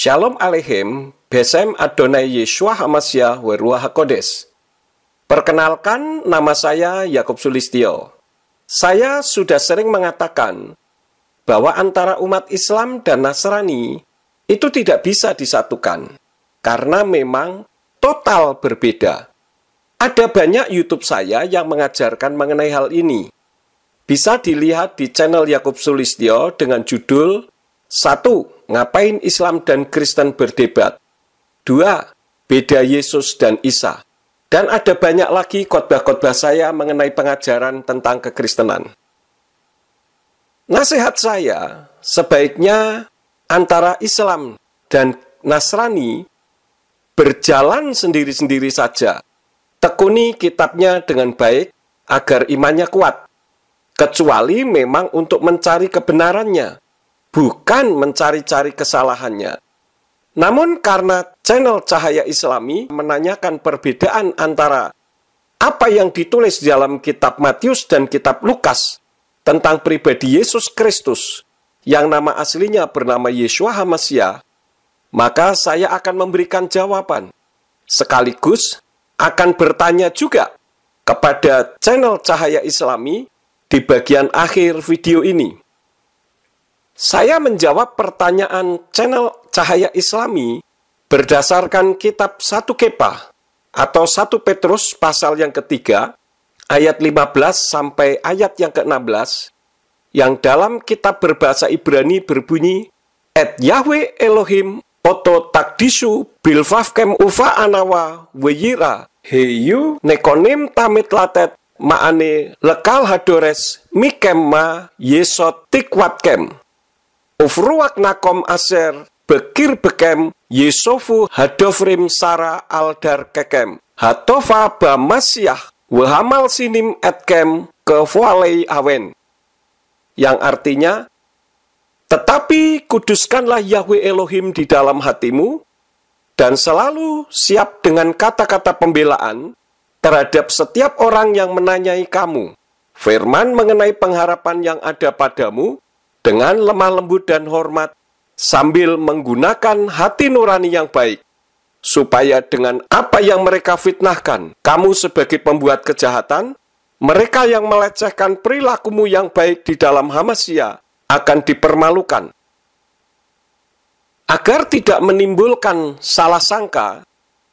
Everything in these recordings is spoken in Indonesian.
Shalom Aleichem, Besem Adonai Yeshua HaMashiach Weruah HaKodesh. Perkenalkan, nama saya Yakub Sulistyo. Saya sudah sering mengatakan bahwa antara umat Islam dan Nasrani itu tidak bisa disatukan, karena memang total berbeda. Ada banyak YouTube saya yang mengajarkan mengenai hal ini. Bisa dilihat di channel Yakub Sulistyo dengan judul 1. Ngapain Islam dan Kristen berdebat? 2. Beda Yesus dan Isa. Dan ada banyak lagi khotbah-khotbah saya mengenai pengajaran tentang kekristenan. Nasihat saya, sebaiknya antara Islam dan Nasrani berjalan sendiri-sendiri saja. Tekuni kitabnya dengan baik agar imannya kuat. Kecuali memang untuk mencari kebenarannya, bukan mencari-cari kesalahannya. Namun karena channel Cahaya Islami menanyakan perbedaan antara apa yang ditulis dalam kitab Matius dan kitab Lukas tentang pribadi Yesus Kristus yang nama aslinya bernama Yeshua HaMashiach, maka saya akan memberikan jawaban. Sekaligus akan bertanya juga kepada channel Cahaya Islami di bagian akhir video ini. Saya menjawab pertanyaan channel Cahaya Islami berdasarkan kitab 1 Kepah atau 1 Petrus pasal yang ketiga, ayat 15 sampai ayat yang ke-16, yang dalam kitab berbahasa Ibrani berbunyi, Et Yahweh Elohim oto takdisu bilvavkem uva anawa weyira heyu nekonim tamit latet maane lekal hadores mikem ma yesot tikwatkem. Ufruak nakom aser bekir bekem yesofu hadofrim sara aldar kekem hatofa bamasyah wahamal sinim etkem kefualei awen. Yang artinya, tetapi kuduskanlah Yahweh Elohim di dalam hatimu dan selalu siap dengan kata-kata pembelaan terhadap setiap orang yang menanyai kamu firman mengenai pengharapan yang ada padamu dengan lemah lembut dan hormat, sambil menggunakan hati nurani yang baik, supaya dengan apa yang mereka fitnahkan, kamu sebagai pembuat kejahatan, mereka yang melecehkan perilakumu yang baik di dalam HaMashiach akan dipermalukan. Agar tidak menimbulkan salah sangka,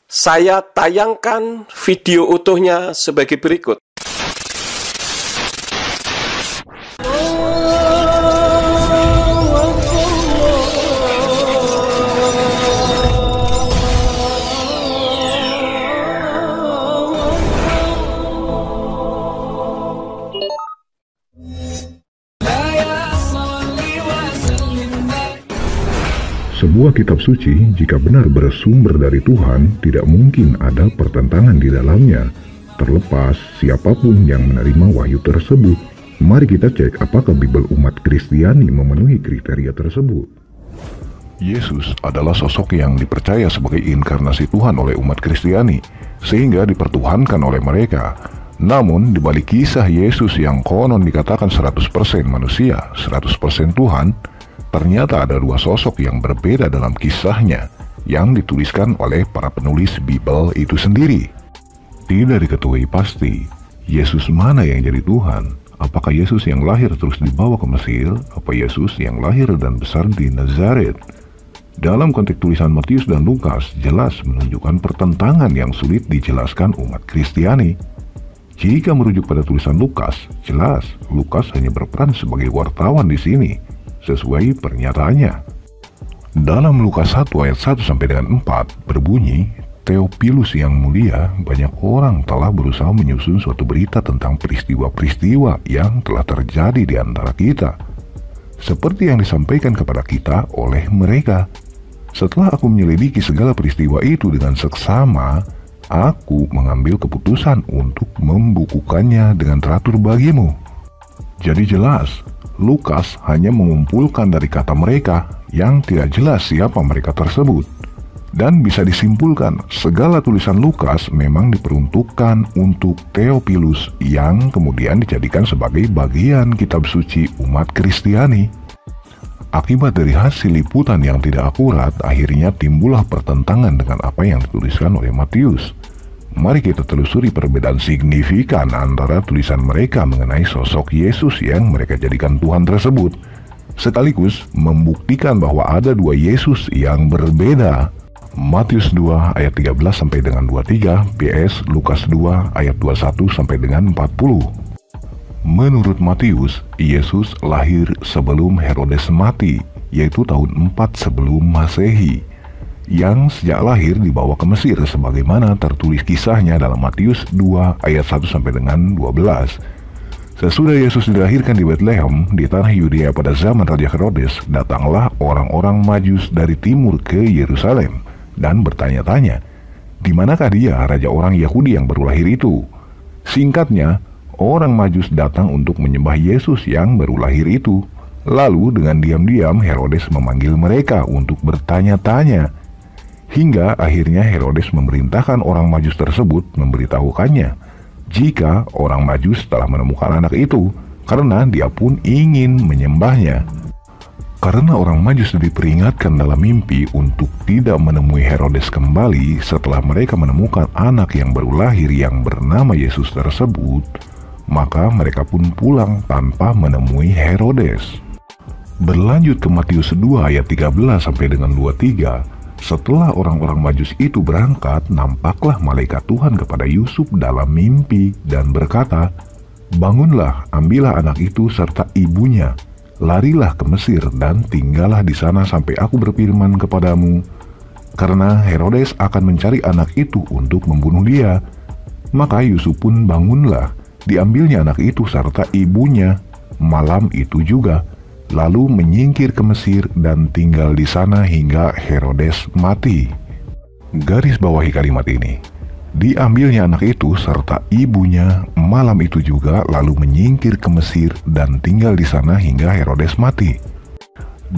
saya tayangkan video utuhnya sebagai berikut. Sebuah kitab suci, jika benar bersumber dari Tuhan, tidak mungkin ada pertentangan di dalamnya, terlepas siapapun yang menerima wahyu tersebut. Mari kita cek apakah Bible umat Kristiani memenuhi kriteria tersebut. Yesus adalah sosok yang dipercaya sebagai inkarnasi Tuhan oleh umat Kristiani, sehingga dipertuhankan oleh mereka. Namun, di balik kisah Yesus yang konon dikatakan 100% manusia, 100% Tuhan, ternyata ada dua sosok yang berbeda dalam kisahnya yang dituliskan oleh para penulis Bible itu sendiri. Tidak diketahui pasti Yesus mana yang jadi Tuhan. Apakah Yesus yang lahir terus dibawa ke Mesir? Apa Yesus yang lahir dan besar di Nazaret? Dalam konteks tulisan Matius dan Lukas jelas menunjukkan pertentangan yang sulit dijelaskan umat Kristiani. Jika merujuk pada tulisan Lukas, jelas Lukas hanya berperan sebagai wartawan di sini sesuai pernyataannya. Dalam Lukas 1 ayat 1 sampai dengan 4 berbunyi, Theophilus yang mulia, banyak orang telah berusaha menyusun suatu berita tentang peristiwa-peristiwa yang telah terjadi di antara kita, seperti yang disampaikan kepada kita oleh mereka. Setelah aku menyelidiki segala peristiwa itu dengan seksama, aku mengambil keputusan untuk membukukannya dengan teratur bagimu. Jadi jelas, Lukas hanya mengumpulkan dari kata mereka yang tidak jelas siapa mereka tersebut. Dan bisa disimpulkan, segala tulisan Lukas memang diperuntukkan untuk Theophilus yang kemudian dijadikan sebagai bagian kitab suci umat Kristiani. Akibat dari hasil liputan yang tidak akurat, akhirnya timbullah pertentangan dengan apa yang dituliskan oleh Matius. Mari kita telusuri perbedaan signifikan antara tulisan mereka mengenai sosok Yesus yang mereka jadikan Tuhan tersebut, sekaligus membuktikan bahwa ada dua Yesus yang berbeda. Matius 2 ayat 13 sampai dengan 23 vs Lukas 2 ayat 21 sampai dengan 40. Menurut Matius, Yesus lahir sebelum Herodes mati, yaitu tahun 4 sebelum Masehi, yang sejak lahir dibawa ke Mesir sebagaimana tertulis kisahnya dalam Matius 2 ayat 1 sampai dengan 12. Sesudah Yesus dilahirkan di Bethlehem di tanah Yudea pada zaman Raja Herodes, datanglah orang-orang Majus dari timur ke Yerusalem dan bertanya-tanya, di manakah dia, raja orang Yahudi yang baru lahir itu? Singkatnya, orang Majus datang untuk menyembah Yesus yang baru lahir itu. Lalu dengan diam-diam Herodes memanggil mereka untuk bertanya-tanya. Hingga akhirnya Herodes memerintahkan orang Majus tersebut memberitahukannya jika orang Majus telah menemukan anak itu, karena dia pun ingin menyembahnya. Karena orang Majus diperingatkan dalam mimpi untuk tidak menemui Herodes kembali setelah mereka menemukan anak yang baru lahir yang bernama Yesus tersebut, maka mereka pun pulang tanpa menemui Herodes. Berlanjut ke Matius 2 ayat 13 sampai dengan 23. Setelah orang-orang Majus itu berangkat, nampaklah malaikat Tuhan kepada Yusuf dalam mimpi dan berkata, "Bangunlah, ambillah anak itu serta ibunya, larilah ke Mesir dan tinggallah di sana sampai aku berfirman kepadamu, karena Herodes akan mencari anak itu untuk membunuh dia." Maka Yusuf pun bangunlah, diambilnya anak itu serta ibunya malam itu juga, lalu menyingkir ke Mesir dan tinggal di sana hingga Herodes mati. Garis bawahi kalimat ini. Diambilnya anak itu serta ibunya malam itu juga, lalu menyingkir ke Mesir dan tinggal di sana hingga Herodes mati.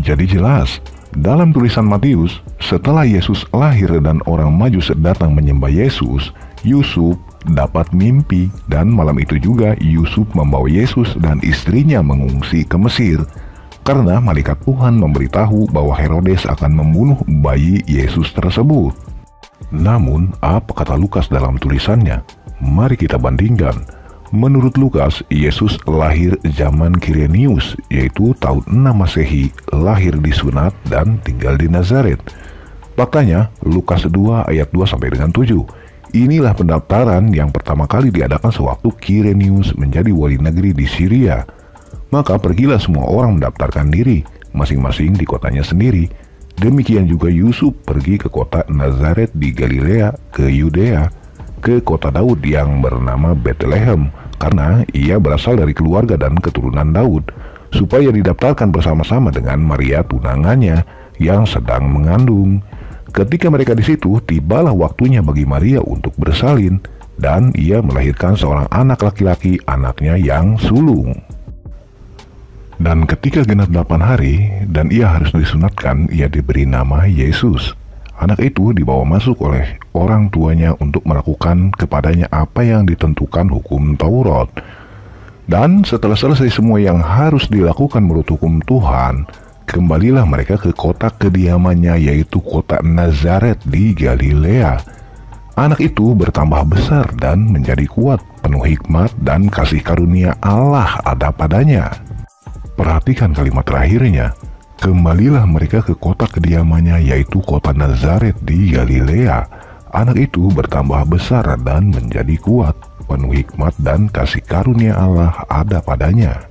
Jadi jelas, dalam tulisan Matius, setelah Yesus lahir dan orang Majus datang menyembah Yesus, Yusuf dapat mimpi dan malam itu juga Yusuf membawa Yesus dan istrinya mengungsi ke Mesir. Karena malaikat Tuhan memberitahu bahwa Herodes akan membunuh bayi Yesus tersebut. Namun, apa kata Lukas dalam tulisannya? Mari kita bandingkan. Menurut Lukas, Yesus lahir zaman Kirenius, yaitu tahun 6 Masehi, lahir disunat dan tinggal di Nazaret. Faktanya, Lukas 2 ayat 2 sampai dengan 7. Inilah pendaftaran yang pertama kali diadakan sewaktu Kirenius menjadi wali negeri di Syria. Maka pergilah semua orang mendaftarkan diri, masing-masing di kotanya sendiri. Demikian juga Yusuf pergi ke kota Nazaret di Galilea, ke Yudea, ke kota Daud yang bernama Bethlehem, karena ia berasal dari keluarga dan keturunan Daud, supaya didaftarkan bersama-sama dengan Maria tunangannya yang sedang mengandung. Ketika mereka di situ, tibalah waktunya bagi Maria untuk bersalin, dan ia melahirkan seorang anak laki-laki, anaknya yang sulung. Dan ketika genap 8 hari dan ia harus disunatkan, ia diberi nama Yesus. Anak itu dibawa masuk oleh orang tuanya untuk melakukan kepadanya apa yang ditentukan hukum Taurat. Dan setelah selesai semua yang harus dilakukan menurut hukum Tuhan, kembalilah mereka ke kota kediamannya, yaitu kota Nazaret di Galilea. Anak itu bertambah besar dan menjadi kuat, penuh hikmat dan kasih karunia Allah ada padanya. Perhatikan kalimat terakhirnya. Kembalilah mereka ke kota kediamannya, yaitu kota Nazaret di Galilea. Anak itu bertambah besar dan menjadi kuat, penuh hikmat dan kasih karunia Allah ada padanya.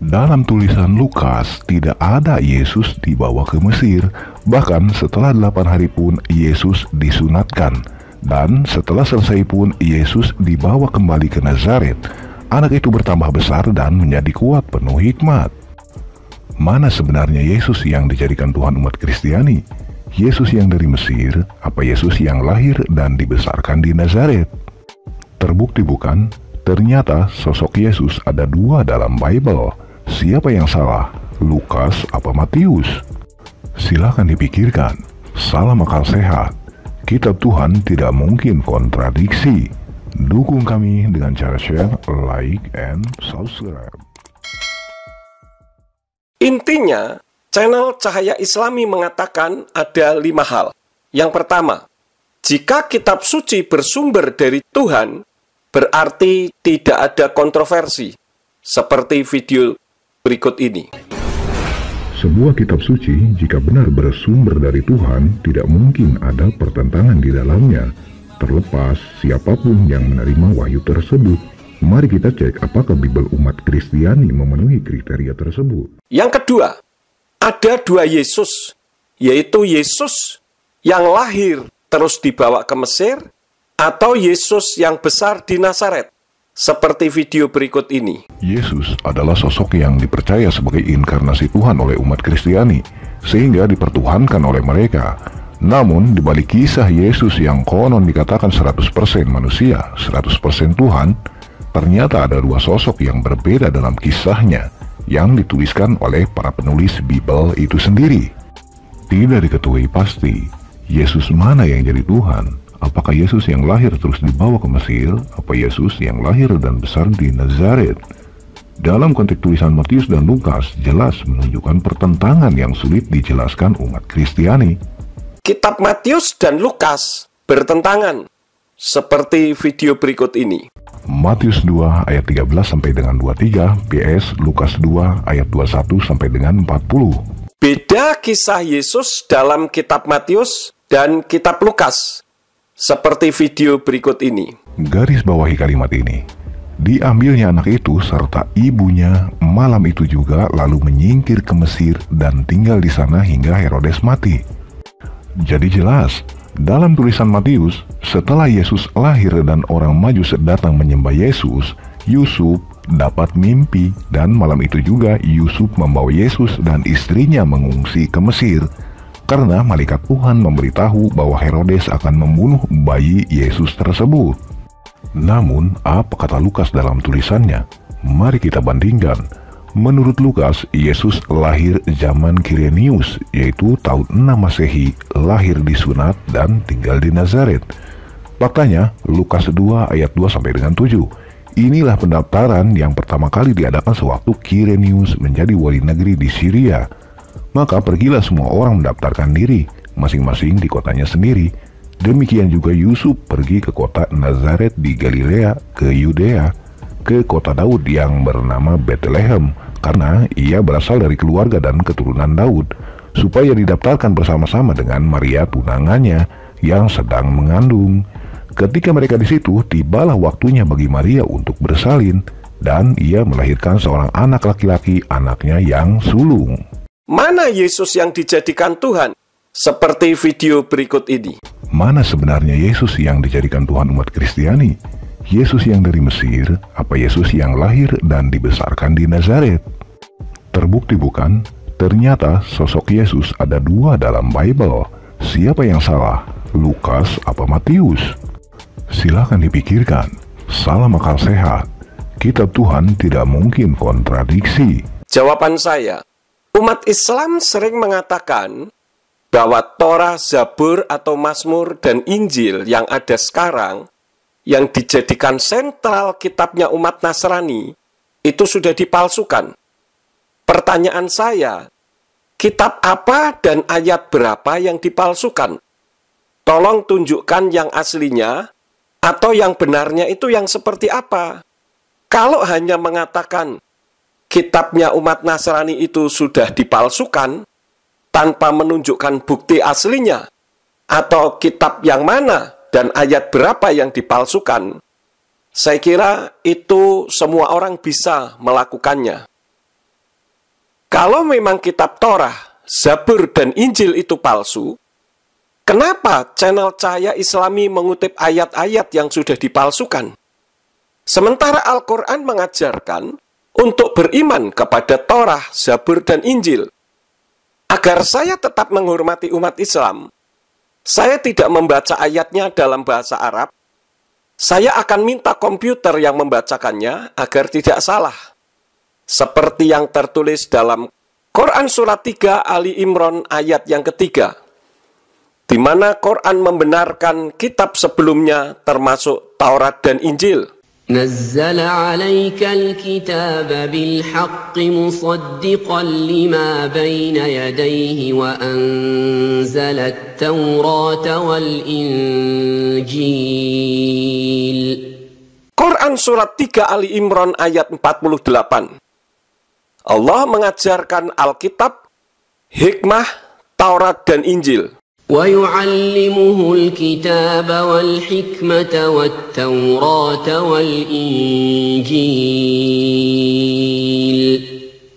Dalam tulisan Lukas, tidak ada Yesus dibawa ke Mesir. Bahkan setelah 8 hari pun Yesus disunatkan. Dan setelah selesai pun Yesus dibawa kembali ke Nazaret. Anak itu bertambah besar dan menjadi kuat, penuh hikmat. Mana sebenarnya Yesus yang dijadikan Tuhan umat Kristiani? Yesus yang dari Mesir, apa Yesus yang lahir dan dibesarkan di Nazaret? Terbukti bukan? Ternyata sosok Yesus ada 2 dalam Bible. Siapa yang salah? Lukas apa Matius? Silakan dipikirkan. Salam akal sehat. Kitab Tuhan tidak mungkin kontradiksi. Dukung kami dengan cara share, like, and subscribe. Intinya, channel Cahaya Islami mengatakan ada 5 hal. Yang pertama, jika kitab suci bersumber dari Tuhan, berarti tidak ada kontroversi, seperti video berikut ini. Sebuah kitab suci jika benar bersumber dari Tuhan, tidak mungkin ada pertentangan di dalamnya. Terlepas siapapun yang menerima wahyu tersebut, mari kita cek apakah Bible umat Kristiani memenuhi kriteria tersebut. Yang kedua, ada 2 Yesus, yaitu Yesus yang lahir terus dibawa ke Mesir, atau Yesus yang besar di Nazaret, seperti video berikut ini. Yesus adalah sosok yang dipercaya sebagai inkarnasi Tuhan oleh umat Kristiani, sehingga dipertuhankan oleh mereka. Namun, di balik kisah Yesus yang konon dikatakan 100% manusia, 100% Tuhan, ternyata ada 2 sosok yang berbeda dalam kisahnya, yang dituliskan oleh para penulis Bible itu sendiri. Tidak diketahui pasti, Yesus mana yang jadi Tuhan? Apakah Yesus yang lahir terus dibawa ke Mesir? Apa Yesus yang lahir dan besar di Nazaret? Dalam konteks tulisan Matius dan Lukas, jelas menunjukkan pertentangan yang sulit dijelaskan umat Kristiani. Kitab Matius dan Lukas bertentangan, seperti video berikut ini. Matius 2 ayat 13 sampai dengan 23, PS Lukas 2 ayat 21 sampai dengan 40. Beda kisah Yesus dalam kitab Matius dan kitab Lukas, seperti video berikut ini. Garis bawahi kalimat ini. Diambilnya anak itu serta ibunya malam itu juga lalu menyingkir ke Mesir dan tinggal di sana hingga Herodes mati. Jadi jelas, dalam tulisan Matius, setelah Yesus lahir dan orang Majus datang menyembah Yesus, Yusuf dapat mimpi dan malam itu juga Yusuf membawa Yesus dan istrinya mengungsi ke Mesir karena malaikat Tuhan memberitahu bahwa Herodes akan membunuh bayi Yesus tersebut. Namun, apa kata Lukas dalam tulisannya? Mari kita bandingkan. Menurut Lukas, Yesus lahir zaman Kirenius, yaitu tahun 6 Masehi, lahir disunat dan tinggal di Nazaret. Faktanya, Lukas 2 ayat 2 sampai dengan 7. Inilah pendaftaran yang pertama kali diadakan sewaktu Kirenius menjadi wali negeri di Syria. Maka pergilah semua orang mendaftarkan diri, masing-masing di kotanya sendiri. Demikian juga Yusuf pergi ke kota Nazaret di Galilea, ke Yudea, ke kota Daud yang bernama Bethlehem, karena ia berasal dari keluarga dan keturunan Daud, supaya didaftarkan bersama-sama dengan Maria tunangannya yang sedang mengandung. Ketika mereka di situ, tibalah waktunya bagi Maria untuk bersalin, dan ia melahirkan seorang anak laki-laki, anaknya yang sulung. Mana Yesus yang dijadikan Tuhan? Seperti video berikut ini. Mana sebenarnya Yesus yang dijadikan Tuhan umat Kristiani? Yesus yang dari Mesir, apa Yesus yang lahir dan dibesarkan di Nazaret? Terbukti bukan? Ternyata sosok Yesus ada 2 dalam Bible. Siapa yang salah? Lukas apa Matius? Silakan dipikirkan. Salam akal sehat. Kitab Tuhan tidak mungkin kontradiksi. Jawaban saya, umat Islam sering mengatakan bahwa Torah, Zabur atau Mazmur dan Injil yang ada sekarang, yang dijadikan sentral kitabnya umat Nasrani, itu sudah dipalsukan. Pertanyaan saya, kitab apa dan ayat berapa yang dipalsukan? Tolong tunjukkan yang aslinya, atau yang benarnya itu yang seperti apa? Kalau hanya mengatakan kitabnya umat Nasrani itu sudah dipalsukan, tanpa menunjukkan bukti aslinya, atau kitab yang mana dan ayat berapa yang dipalsukan, saya kira itu semua orang bisa melakukannya. Kalau memang kitab Torah, Zabur, dan Injil itu palsu, kenapa channel Cahaya Islami mengutip ayat-ayat yang sudah dipalsukan? Sementara Al-Quran mengajarkan untuk beriman kepada Torah, Zabur, dan Injil. Agar saya tetap menghormati umat Islam, saya tidak membaca ayatnya dalam bahasa Arab. Saya akan minta komputer yang membacakannya agar tidak salah. Seperti yang tertulis dalam Quran Surat 3 Ali Imran ayat yang ketiga, di mana Quran membenarkan kitab sebelumnya termasuk Taurat dan Injil. نزل عليك الكتاب بالحق مصدقا لما بين يديه وأنزل التوراة والإنجيل. Quran Surat 3 Ali Imran ayat 48. Allah mengajarkan Alkitab, hikmah, Taurat dan Injil. وَيُعَلِّمُهُ الْكِتَابَ وَالْحِكْمَةَ وَالتَّوْرَاةَ وَالْإِنْجِيلَ.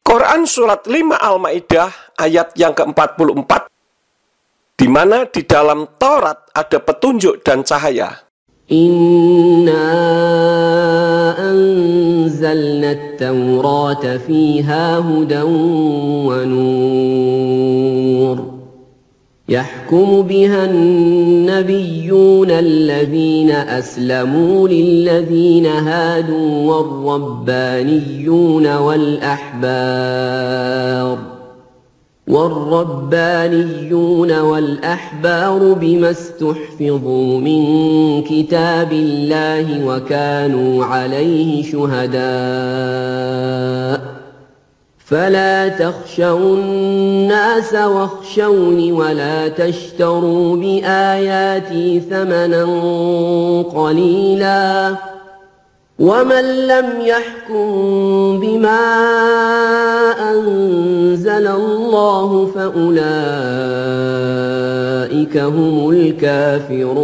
Quran Surat 5 Al-Ma'idah ayat yang ke-44, di mana di dalam Taurat ada petunjuk dan cahaya. Inna anzalna at-taurata fiha hudan wa nur. يحكم بها النبيون الذين أسلموا للذين هادوا والربانيون والأحبار بما استحفظوا من كتاب الله وكانوا عليه شهداء فلا تخشوا الناس واخشوني ولا تشتروا بآياتي ثمنا قليلا ومن لم يحكم بما أنزل الله فأولئك هم الكافرون.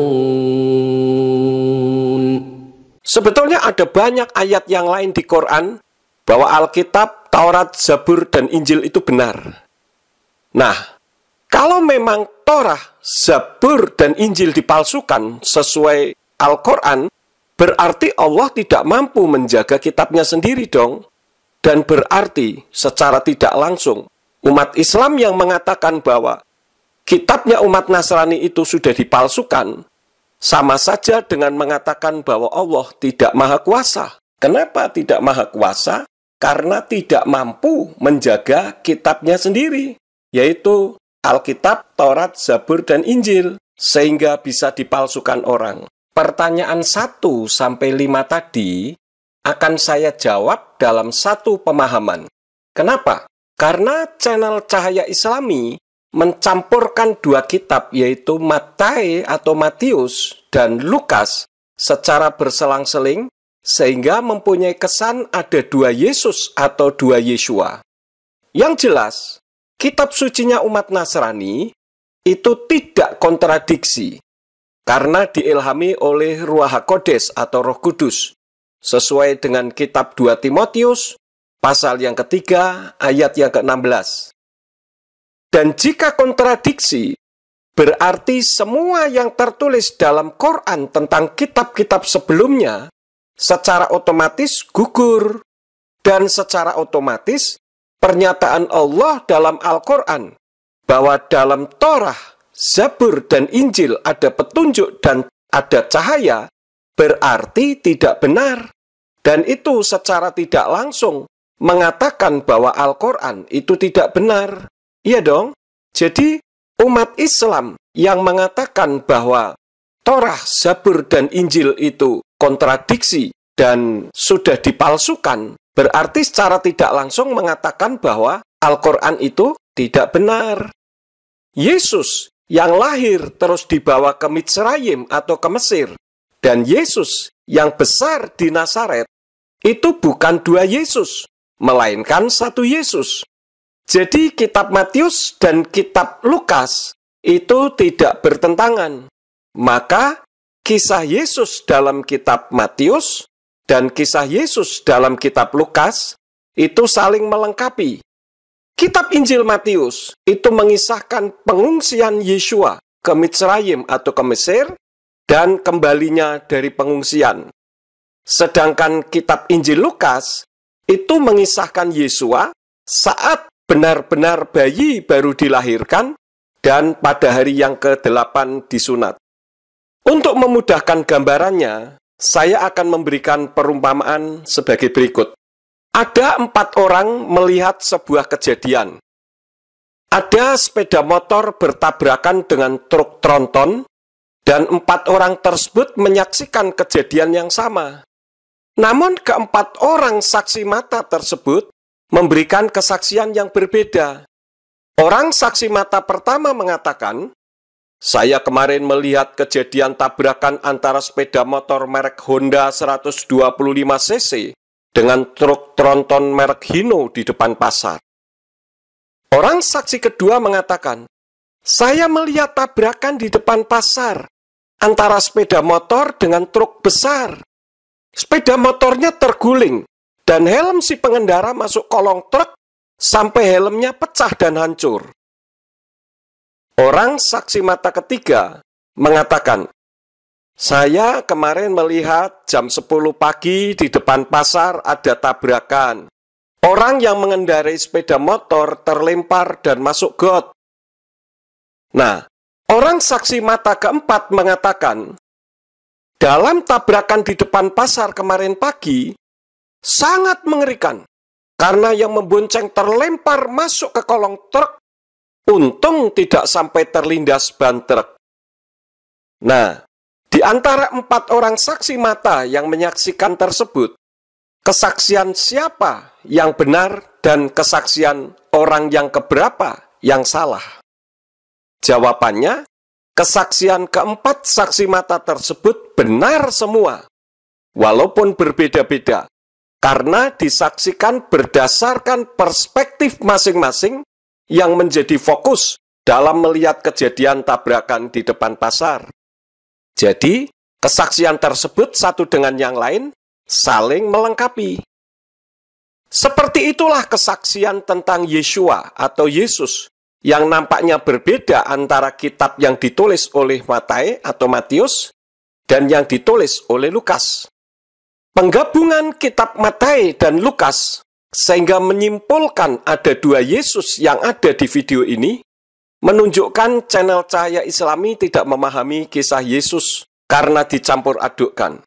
Sebetulnya ada banyak ayat yang lain di Quran bahwa Alkitab, Taurat, Zabur, dan Injil itu benar. Nah, kalau memang Torah, Zabur, dan Injil dipalsukan sesuai Al-Quran, berarti Allah tidak mampu menjaga kitabnya sendiri dong. Dan berarti secara tidak langsung, umat Islam yang mengatakan bahwa kitabnya umat Nasrani itu sudah dipalsukan, sama saja dengan mengatakan bahwa Allah tidak maha kuasa. Kenapa tidak maha kuasa? Karena tidak mampu menjaga kitabnya sendiri, yaitu Alkitab, Taurat, Zabur, dan Injil, sehingga bisa dipalsukan orang. Pertanyaan 1-5 tadi akan saya jawab dalam satu pemahaman. Kenapa? Karena channel Cahaya Islami mencampurkan dua kitab, yaitu Matai atau Matius dan Lukas secara berselang-seling, sehingga mempunyai kesan ada dua Yesus atau dua Yeshua. Yang jelas, kitab sucinya umat Nasrani itu tidak kontradiksi, karena diilhami oleh Ruach HaKodes atau Roh Kudus, sesuai dengan kitab 2 Timotius, pasal yang ketiga, ayat yang ke-16. Dan jika kontradiksi, berarti semua yang tertulis dalam Quran tentang kitab-kitab sebelumnya secara otomatis gugur, dan secara otomatis pernyataan Allah dalam Al-Quran bahwa dalam Torah, Zabur, dan Injil ada petunjuk dan ada cahaya berarti tidak benar, dan itu secara tidak langsung mengatakan bahwa Al-Quran itu tidak benar. Iya dong? Jadi umat Islam yang mengatakan bahwa Torah, Zabur, dan Injil itu kontradiksi dan sudah dipalsukan, berarti secara tidak langsung mengatakan bahwa Al-Quran itu tidak benar. Yesus yang lahir terus dibawa ke Mitsraim atau ke Mesir, dan Yesus yang besar di Nazaret, itu bukan dua Yesus, melainkan satu Yesus. Jadi kitab Matius dan kitab Lukas itu tidak bertentangan. Maka kisah Yesus dalam kitab Matius dan kisah Yesus dalam kitab Lukas itu saling melengkapi. Kitab Injil Matius itu mengisahkan pengungsian Yeshua ke Mitsraim atau ke Mesir dan kembalinya dari pengungsian. Sedangkan kitab Injil Lukas itu mengisahkan Yeshua saat benar-benar bayi baru dilahirkan dan pada hari yang ke-8 disunat. Untuk memudahkan gambarannya, saya akan memberikan perumpamaan sebagai berikut. Ada 4 orang melihat sebuah kejadian. Ada sepeda motor bertabrakan dengan truk tronton, dan 4 orang tersebut menyaksikan kejadian yang sama. Namun keempat orang saksi mata tersebut memberikan kesaksian yang berbeda. Orang saksi mata pertama mengatakan, "Saya kemarin melihat kejadian tabrakan antara sepeda motor merek Honda 125 cc dengan truk tronton merek Hino di depan pasar." Orang saksi kedua mengatakan, "Saya melihat tabrakan di depan pasar antara sepeda motor dengan truk besar. Sepeda motornya terguling dan helm si pengendara masuk kolong truk sampai helmnya pecah dan hancur." Orang saksi mata ketiga mengatakan, "Saya kemarin melihat jam 10 pagi di depan pasar ada tabrakan. Orang yang mengendarai sepeda motor terlempar dan masuk got." Nah, orang saksi mata keempat mengatakan, "Dalam tabrakan di depan pasar kemarin pagi, sangat mengerikan, karena yang membonceng terlempar masuk ke kolong truk, untung tidak sampai terlindas ban truk." Nah, di antara 4 orang saksi mata yang menyaksikan tersebut, kesaksian siapa yang benar dan kesaksian orang yang keberapa yang salah? Jawabannya, kesaksian keempat saksi mata tersebut benar semua, walaupun berbeda-beda, karena disaksikan berdasarkan perspektif masing-masing yang menjadi fokus dalam melihat kejadian tabrakan di depan pasar. Jadi, kesaksian tersebut satu dengan yang lain saling melengkapi. Seperti itulah kesaksian tentang Yeshua atau Yesus yang nampaknya berbeda antara kitab yang ditulis oleh Matae atau Matius dan yang ditulis oleh Lukas. Penggabungan kitab Matae dan Lukas sehingga menyimpulkan ada 2 Yesus yang ada di video ini menunjukkan channel Cahaya Islami tidak memahami kisah Yesus karena dicampur adukkan.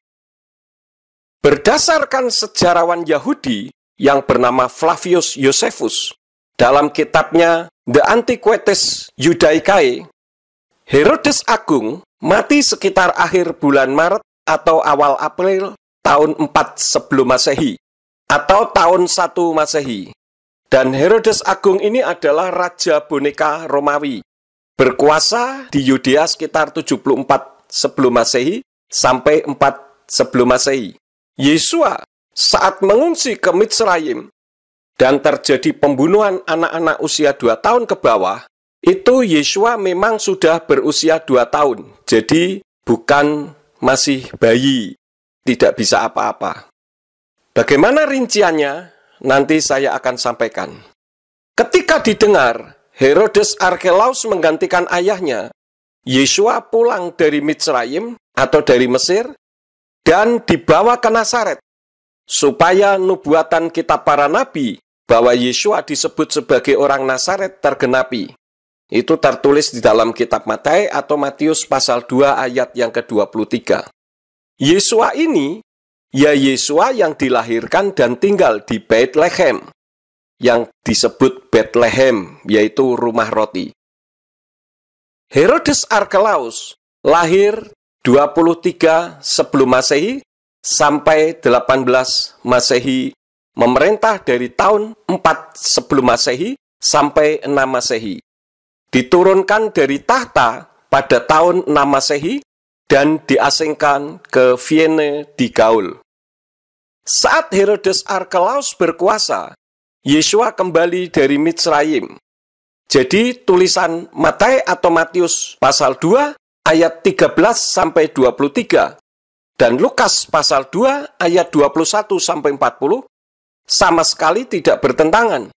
Berdasarkan sejarawan Yahudi yang bernama Flavius Josephus, dalam kitabnya The Antiquities Judaicae, Herodes Agung mati sekitar akhir bulan Maret atau awal April tahun 4 sebelum Masehi atau tahun 1 Masehi. Dan Herodes Agung ini adalah raja boneka Romawi, berkuasa di Yudea sekitar 74 sebelum Masehi sampai 4 sebelum Masehi. Yeshua saat mengungsi ke Mitsraim dan terjadi pembunuhan anak-anak usia 2 tahun ke bawah, itu Yeshua memang sudah berusia 2 tahun. Jadi bukan masih bayi, tidak bisa apa-apa. Bagaimana rinciannya? Nanti saya akan sampaikan. Ketika didengar Herodes Archelaus menggantikan ayahnya, Yeshua pulang dari Mitsraim atau dari Mesir dan dibawa ke Nazaret, supaya nubuatan kitab para nabi bahwa Yeshua disebut sebagai orang Nazaret tergenapi. Itu tertulis di dalam kitab Matae atau Matius pasal 2 ayat yang ke-23. Yeshua ini, ya Yeshua yang dilahirkan dan tinggal di Bethlehem, yang disebut Bethlehem, yaitu rumah roti. Herodes Archelaus lahir 23 sebelum Masehi sampai 18 Masehi, memerintah dari tahun 4 sebelum Masehi sampai 6 Masehi. Diturunkan dari tahta pada tahun 6 Masehi dan diasingkan ke Vienne di Gaul. Saat Herodes Archelaus berkuasa, Yeshua kembali dari Mitsraim. Jadi tulisan Matae atau Matius pasal 2 ayat 13 sampai 23 dan Lukas pasal 2 ayat 21 sampai 40 sama sekali tidak bertentangan,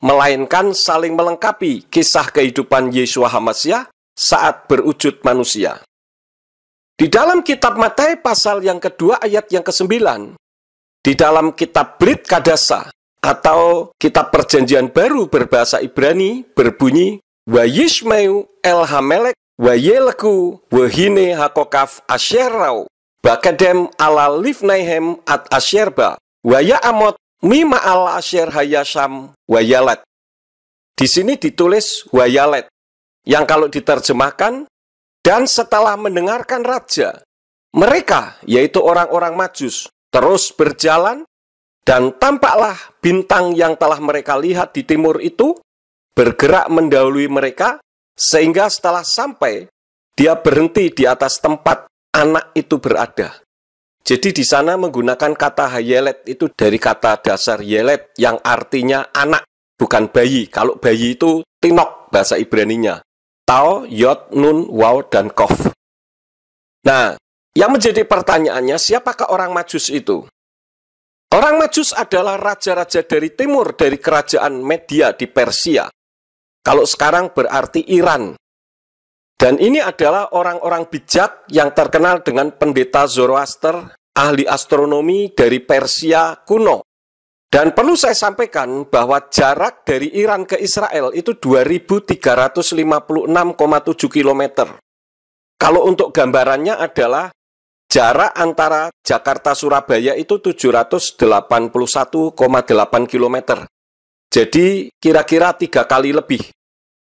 melainkan saling melengkapi kisah kehidupan Yeshua HaMasyiah saat berwujud manusia. Di dalam kitab Matae pasal yang kedua ayat yang ke-9, di dalam kitab Brit Kadasa atau kitab Perjanjian Baru berbahasa Ibrani berbunyi Wa Yishmeu El Hamelek Wa Yelku Wa Hine Hakokaf Asherau Bakadem ala Livnaihem at Asherba Wa Ya'amot Mima al Asher Hayasham Wa Yalet. Di sini ditulis Wa Yalet, yang kalau diterjemahkan, dan setelah mendengarkan raja, mereka, yaitu orang-orang Majus, terus berjalan, dan tampaklah bintang yang telah mereka lihat di timur itu bergerak mendahului mereka, sehingga setelah sampai, dia berhenti di atas tempat anak itu berada. Jadi di sana menggunakan kata hayelet itu dari kata dasar yelet yang artinya anak, bukan bayi. Kalau bayi itu tinok bahasa Ibraninya. Tau, yod, nun, waw, dan kof. Nah, yang menjadi pertanyaannya, siapakah orang Majus itu? Orang Majus adalah raja-raja dari timur, dari kerajaan Media di Persia. Kalau sekarang berarti Iran. Dan ini adalah orang-orang bijak yang terkenal dengan pendeta Zoroaster, ahli astronomi dari Persia kuno. Dan perlu saya sampaikan bahwa jarak dari Iran ke Israel itu 2.356,7 km. Kalau untuk gambarannya adalah jarak antara Jakarta-Surabaya itu 781,8 km. Jadi kira-kira 3 kali lebih.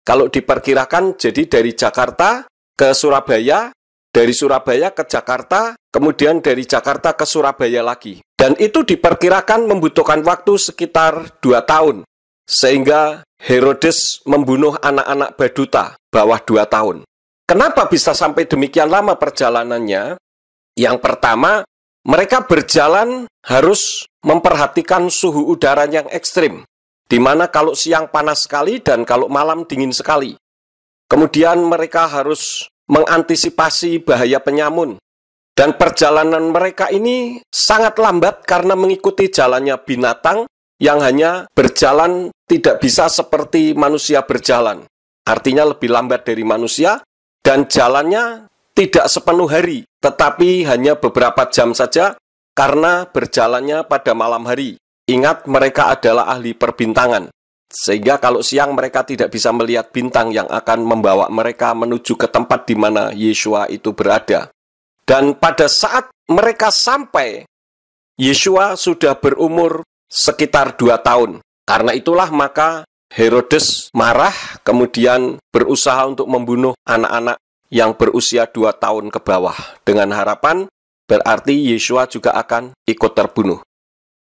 Kalau diperkirakan jadi dari Jakarta ke Surabaya, dari Surabaya ke Jakarta, kemudian dari Jakarta ke Surabaya lagi. Dan itu diperkirakan membutuhkan waktu sekitar 2 tahun. Sehingga Herodes membunuh anak-anak Baduta bawah 2 tahun. Kenapa bisa sampai demikian lama perjalanannya? Yang pertama, mereka berjalan harus memperhatikan suhu udara yang ekstrim. Di mana kalau siang panas sekali dan kalau malam dingin sekali. Kemudian mereka harus mengantisipasi bahaya penyamun. Dan perjalanan mereka ini sangat lambat karena mengikuti jalannya binatang yang hanya berjalan tidak bisa seperti manusia berjalan. Artinya lebih lambat dari manusia dan jalannya tidak sepenuh hari, tetapi hanya beberapa jam saja karena berjalannya pada malam hari. Ingat, mereka adalah ahli perbintangan. Sehingga kalau siang mereka tidak bisa melihat bintang yang akan membawa mereka menuju ke tempat di mana Yeshua itu berada. Dan pada saat mereka sampai, Yeshua sudah berumur sekitar 2 tahun. Karena itulah maka Herodes marah, kemudian berusaha untuk membunuh anak-anak yang berusia 2 tahun ke bawah. Dengan harapan berarti Yeshua juga akan ikut terbunuh.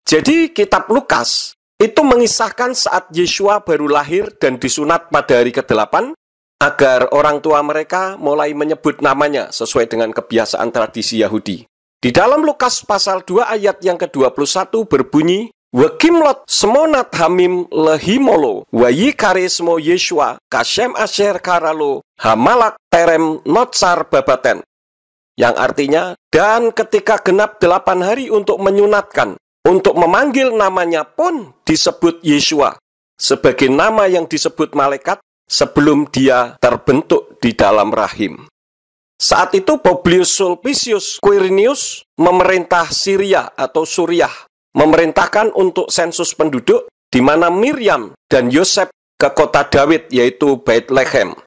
Jadi kitab Lukas itu mengisahkan saat Yeshua baru lahir dan disunat pada hari ke-8 agar orang tua mereka mulai menyebut namanya sesuai dengan kebiasaan tradisi Yahudi. Di dalam Lukas pasal 2 ayat yang ke-21 berbunyi, Wekimlot semonat hamim lehimolo wayikare smo Yeshua kashem asher karalo hamalak terem notsar babaten. Yang artinya, dan ketika genap 8 hari untuk menyunatkan, untuk memanggil namanya pun disebut Yeshua, sebagai nama yang disebut malaikat sebelum dia terbentuk di dalam rahim. Saat itu Publius Sulpicius Quirinius memerintah Syria atau Suriah, memerintahkan untuk sensus penduduk di mana Miriam dan Yosef ke kota Daud yaitu Bethlehem.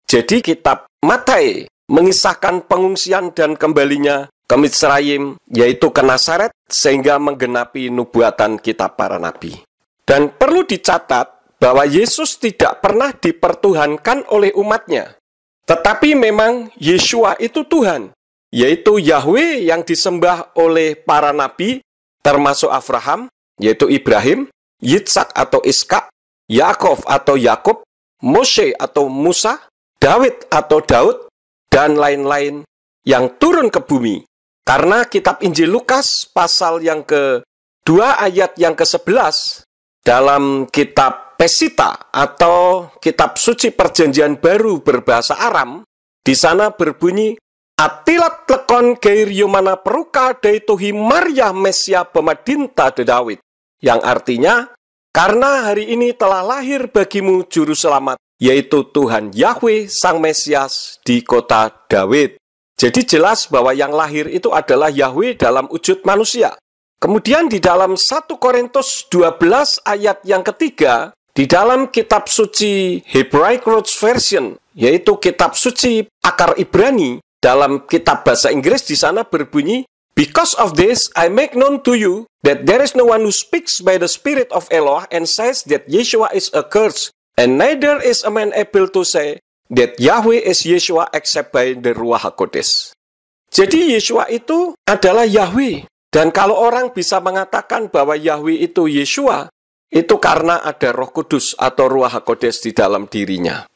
Jadi kitab Matius mengisahkan pengungsian dan kembalinya ke Mitsraim, yaitu ke Nazaret, sehingga menggenapi nubuatan kitab para nabi. Dan perlu dicatat bahwa Yesus tidak pernah dipertuhankan oleh umatnya. Tetapi memang Yeshua itu Tuhan, yaitu Yahweh yang disembah oleh para nabi, termasuk Abraham, yaitu Ibrahim, Yitzhak atau Iskak, Yakov atau Yakub, Moshe atau Musa, Daud atau Daud, dan lain-lain yang turun ke bumi. Karena kitab Injil Lukas pasal yang ke-2 ayat yang ke-11 dalam kitab Pesita atau kitab suci perjanjian baru berbahasa Aram, di sana berbunyi Atilat lekon geir yumana peruka daituhi Maria Mesia pemadinta de Daud, yang artinya karena hari ini telah lahir bagimu juru selamat, yaitu Tuhan Yahweh Sang Mesias di kota Daud. Jadi jelas bahwa yang lahir itu adalah Yahweh dalam wujud manusia. Kemudian di dalam 1 Korintus 12 ayat yang ketiga, di dalam kitab suci Hebraic Roots Version, yaitu kitab suci akar Ibrani, dalam kitab bahasa Inggris di sana berbunyi, Because of this, I make known to you that there is no one who speaks by the Spirit of Allah and says that Yeshua is accursed, and neither is a man able to say that Yahweh is Yeshua except by the Ruach HaKodesh. Jadi Yeshua itu adalah Yahweh Dan kalau orang bisa mengatakan bahwa Yahweh itu Yeshua, itu karena ada Roh Kudus atau Ruach HaKodes di dalam dirinya.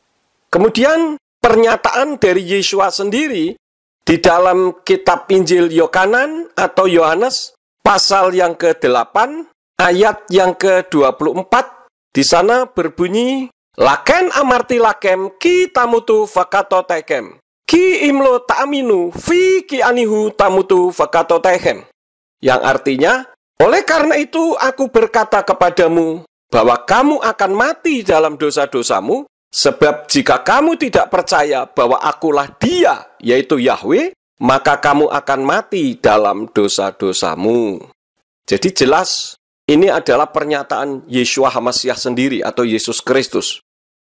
Kemudian pernyataan dari Yeshua sendiri di dalam kitab Injil Yohanan atau Yohanes pasal yang ke-8 ayat yang ke-24 di sana berbunyi, Laken amarti lakem ki tamutu fakato tekem ki imlo ta'aminu fi ki anihu tamutu fakato tekem, yang artinya, oleh karena itu aku berkata kepadamu bahwa kamu akan mati dalam dosa-dosamu, sebab jika kamu tidak percaya bahwa akulah Dia, yaitu Yahweh, maka kamu akan mati dalam dosa-dosamu. Jadi jelas, ini adalah pernyataan Yeshua HaMasiah sendiri atau Yesus Kristus.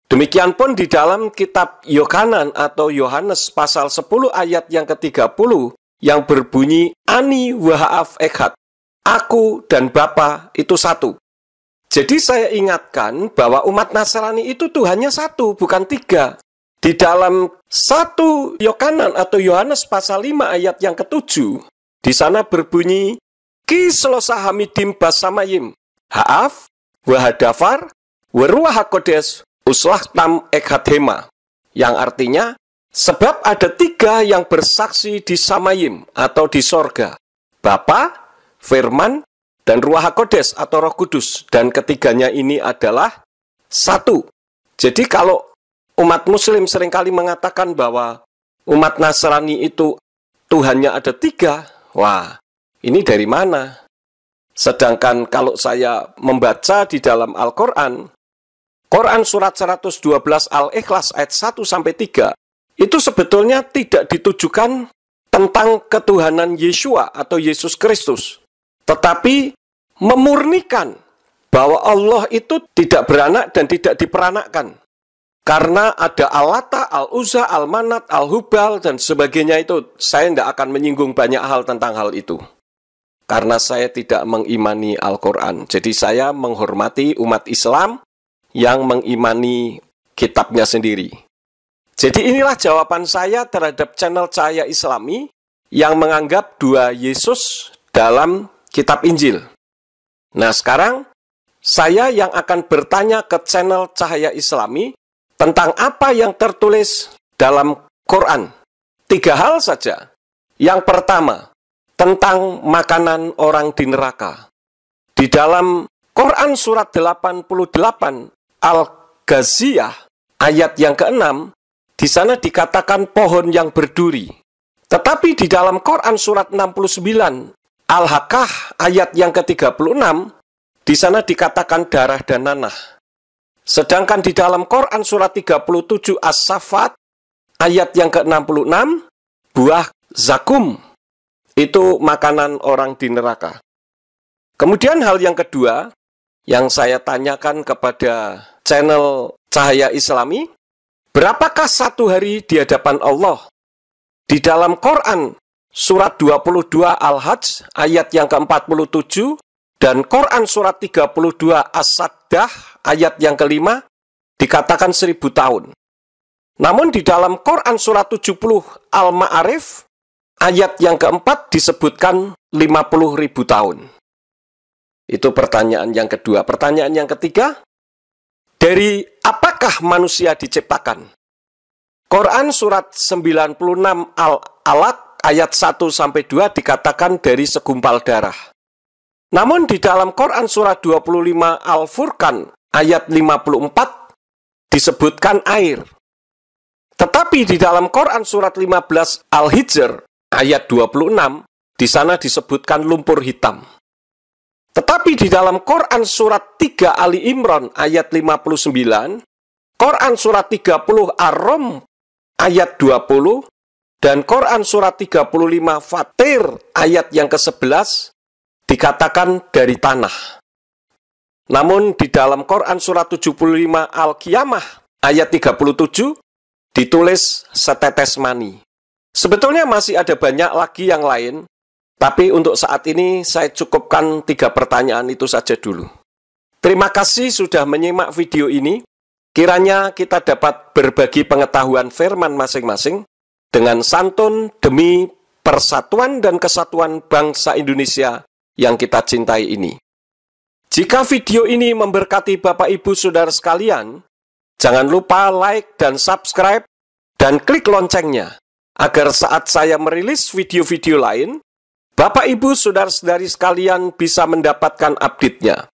Demikian pun di dalam kitab Yohanan atau Yohanes pasal 10 ayat yang ke-30 yang berbunyi Ani waha'af echad, aku dan Bapa itu satu. Jadi saya ingatkan bahwa umat Nasrani itu Tuhannya satu, bukan tiga. Di dalam 1 Yohanan atau Yohanes pasal 5 ayat yang ke-7, di sana berbunyi Ki selosa hamidim basamayim ha'af wahadafar waruah hakodes uslah tam ekhadhema, yang artinya sebab ada tiga yang bersaksi di Samayim atau di sorga, Bapa, Firman, dan Ruach HaKodes atau Roh Kudus. Dan ketiganya ini adalah satu. Jadi kalau umat Muslim seringkali mengatakan bahwa umat Nasrani itu Tuhannya ada tiga, wah, ini dari mana? Sedangkan kalau saya membaca di dalam Al-Quran, Quran surat 112 Al-Ikhlas ayat 1-3, itu sebetulnya tidak ditujukan tentang ketuhanan Yeshua atau Yesus Kristus, tetapi memurnikan bahwa Allah itu tidak beranak dan tidak diperanakkan. Karena ada Al-Lata, Al-Uzza, Al-Manat, Al-Hubal, dan sebagainya itu. Saya tidak akan menyinggung banyak hal tentang hal itu. Karena saya tidak mengimani Al-Quran. Jadi saya menghormati umat Islam yang mengimani kitabnya sendiri. Jadi inilah jawaban saya terhadap channel Cahaya Islami yang menganggap dua Yesus dalam kitab Injil. Nah sekarang saya yang akan bertanya ke channel Cahaya Islami tentang apa yang tertulis dalam Quran. 3 hal saja. Yang pertama, tentang makanan orang di neraka. Di dalam Quran surat 88 Al-Ghaziyah ayat yang ke-6, di sana dikatakan pohon yang berduri. Tetapi di dalam Quran surat 69 Al-Haqqah ayat yang ke-36, di sana dikatakan darah dan nanah. Sedangkan di dalam Quran surat 37 As-Saffat ayat yang ke-66, buah zakum, itu makanan orang di neraka. Kemudian hal yang kedua yang saya tanyakan kepada channel Cahaya Islami, berapakah satu hari di hadapan Allah? Di dalam Quran surat 22 Al-Hajj ayat yang ke-47 dan Quran surat 32 As-Saddah ayat yang ke-5 dikatakan 1000 tahun. Namun di dalam Quran surat 70 Al-Ma'arif ayat yang keempat disebutkan 50.000 tahun. Itu pertanyaan yang kedua. Pertanyaan yang ketiga, dari apakah manusia diciptakan? Quran surat 96 Al-Alaq ayat 1-2 dikatakan dari segumpal darah. Namun di dalam Quran surat 25 Al-Furqan ayat 54 disebutkan air. Tetapi di dalam Quran surat 15 Al-Hijr ayat 26, di sana disebutkan lumpur hitam. Tetapi di dalam Quran surat 3 Ali Imran ayat 59, Quran surat 30 Ar-Rum ayat 20, dan Quran surat 35 Fatir ayat yang ke-11 dikatakan dari tanah. Namun di dalam Quran surat 75 Al-Qiyamah ayat 37 ditulis setetes mani. Sebetulnya masih ada banyak lagi yang lain, tapi untuk saat ini saya cukupkan 3 pertanyaan itu saja dulu. Terima kasih sudah menyimak video ini. Kiranya kita dapat berbagi pengetahuan firman masing-masing dengan santun demi persatuan dan kesatuan bangsa Indonesia yang kita cintai ini. Jika video ini memberkati Bapak Ibu Saudara sekalian, jangan lupa like dan subscribe dan klik loncengnya, agar saat saya merilis video-video lain, Bapak Ibu Saudara-saudari sekalian bisa mendapatkan update-nya.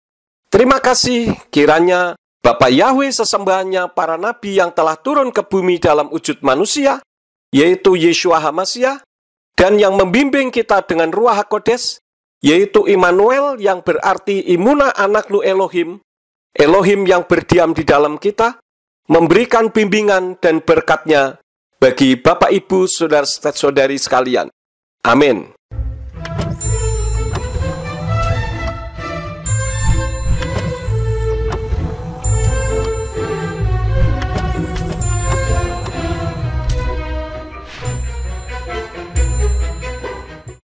Terima kasih, kiranya Bapa Yahweh sesembahannya para nabi yang telah turun ke bumi dalam wujud manusia, yaitu Yeshua HaMashiach, dan yang membimbing kita dengan Ruach HaKodes, yaitu Immanuel yang berarti Imuna Anaknu Elohim, Elohim yang berdiam di dalam kita, memberikan bimbingan dan berkat-Nya bagi Bapak Ibu Saudara-saudari sekalian. Amin.